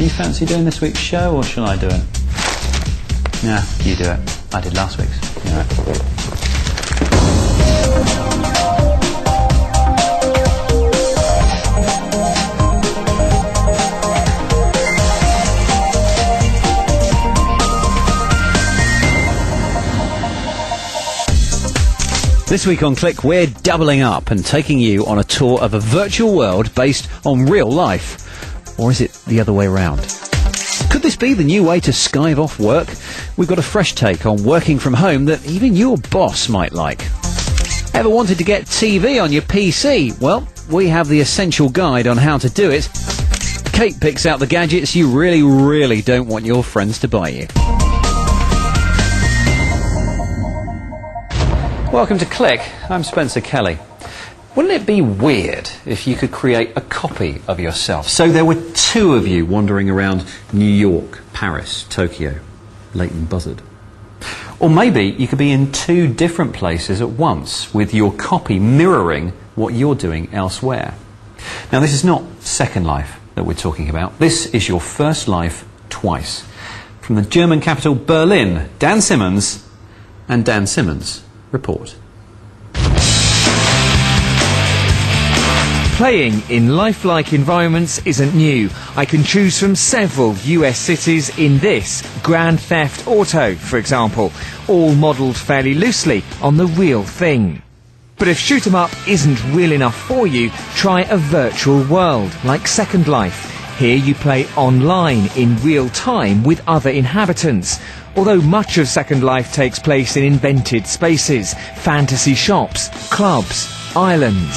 Do you fancy doing this week's show, or shall I do it? Nah, you do it. I did last week's. All right. This week on Click, we're doubling up and taking you on a tour of a virtual world based on real life. Or is it the other way around? Could this be the new way to skive off work? We've got a fresh take on working from home that even your boss might like. Ever wanted to get TV on your PC? Well, we have the essential guide on how to do it. Kate picks out the gadgets you really, really don't want your friends to buy you. Welcome to Click. I'm Spencer Kelly. Wouldn't it be weird if you could create a copy of yourself? So there were two of you wandering around New York, Paris, Tokyo, Leighton Buzzard. Or maybe you could be in two different places at once, with your copy mirroring what you're doing elsewhere. Now, this is not Second Life that we're talking about. This is your first life twice. From the German capital Berlin, Dan Simmons and Dan Simmons report. Playing in lifelike environments isn't new. I can choose from several US cities in this, Grand Theft Auto, for example, all modelled fairly loosely on the real thing. But if shoot 'em up isn't real enough for you, try a virtual world like Second Life. Here you play online in real time with other inhabitants. Although much of Second Life takes place in invented spaces, fantasy shops, clubs, islands.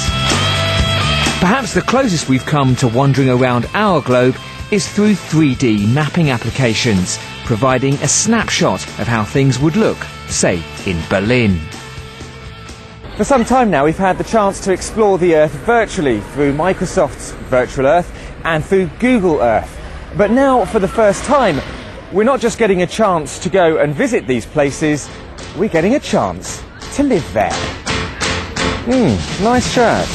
Perhaps the closest we've come to wandering around our globe is through 3D mapping applications, providing a snapshot of how things would look, say, in Berlin. For some time now, we've had the chance to explore the Earth virtually through Microsoft's Virtual Earth and through Google Earth. But now, for the first time, we're not just getting a chance to go and visit these places, we're getting a chance to live there. Nice shirt.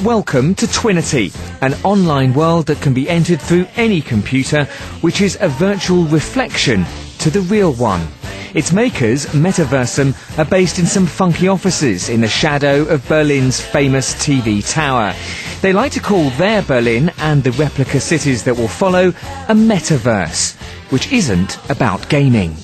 Welcome to Twinity, an online world that can be entered through any computer, which is a virtual reflection to the real one. Its makers, Metaversum, are based in some funky offices in the shadow of Berlin's famous TV tower. They like to call their Berlin and the replica cities that will follow a metaverse, which isn't about gaming.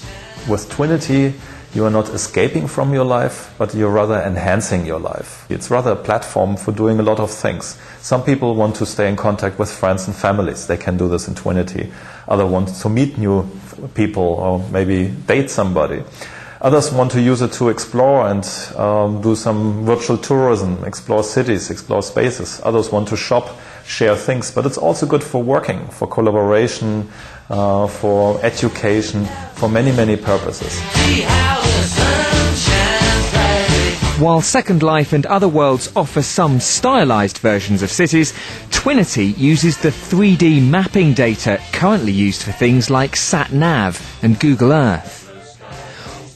With Twinity, you are not escaping from your life, but you're rather enhancing your life. It's rather a platform for doing a lot of things. Some people want to stay in contact with friends and families. They can do this in Twinity. Others want to meet new people or maybe date somebody. Others want to use it to explore and do some virtual tourism, explore cities, explore spaces. Others want to shop, share things. But it's also good for working, for collaboration, for education, for many, many purposes. While Second Life and other worlds offer some stylised versions of cities, Twinity uses the 3D mapping data currently used for things like SatNav and Google Earth.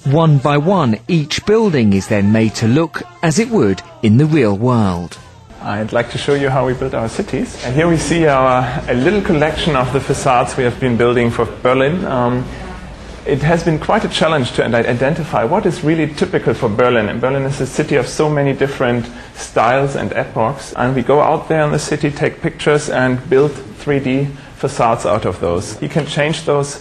One by one, each building is then made to look as it would in the real world. I'd like to show you how we build our cities. And here we see a little collection of the facades we have been building for Berlin. It has been quite a challenge to identify what is really typical for Berlin. And Berlin is a city of so many different styles and epochs. And we go out there in the city, take pictures and build 3D facades out of those. You can change those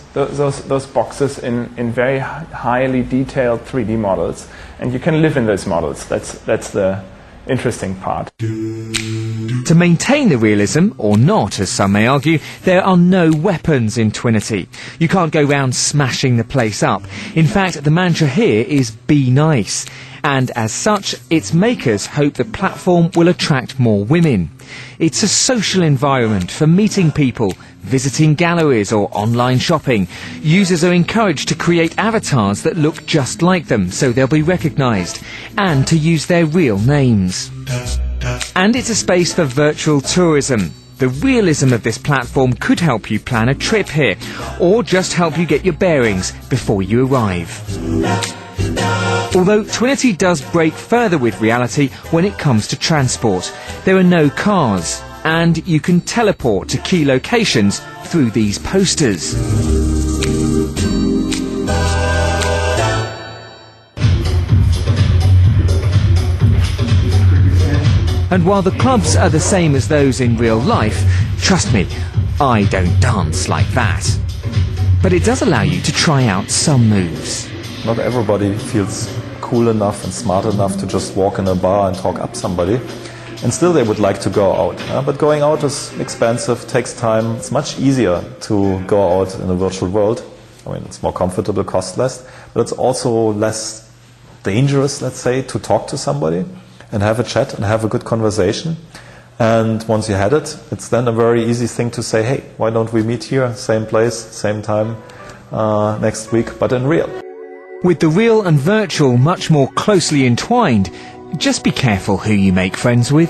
boxes in very highly detailed 3D models. And you can live in those models. That's the interesting part. To maintain the realism, or not as some may argue, there are no weapons in Twinity. You can't go round smashing the place up. In fact, the mantra here is be nice. And as such, its makers hope the platform will attract more women. It's a social environment for meeting people, visiting galleries or online shopping. Users are encouraged to create avatars that look just like them, so they'll be recognised, and to use their real names. And it's a space for virtual tourism. The realism of this platform could help you plan a trip here, or just help you get your bearings before you arrive. Although Twinity does break further with reality when it comes to transport. There are no cars, and you can teleport to key locations through these posters. And while the clubs are the same as those in real life, trust me, I don't dance like that. But it does allow you to try out some moves. Not everybody feels cool enough and smart enough to just walk in a bar and talk up somebody. And still they would like to go out. But going out is expensive, takes time. It's much easier to go out in a virtual world. I mean, it's more comfortable, cost less. But it's also less dangerous, let's say, to talk to somebody and have a chat and have a good conversation. And once you had it, it's then a very easy thing to say, hey, why don't we meet here, same place, same time, next week, but in real. With the real and virtual much more closely entwined, just be careful who you make friends with.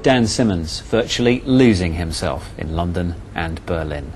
Dan Simmons virtually losing himself in London and Berlin.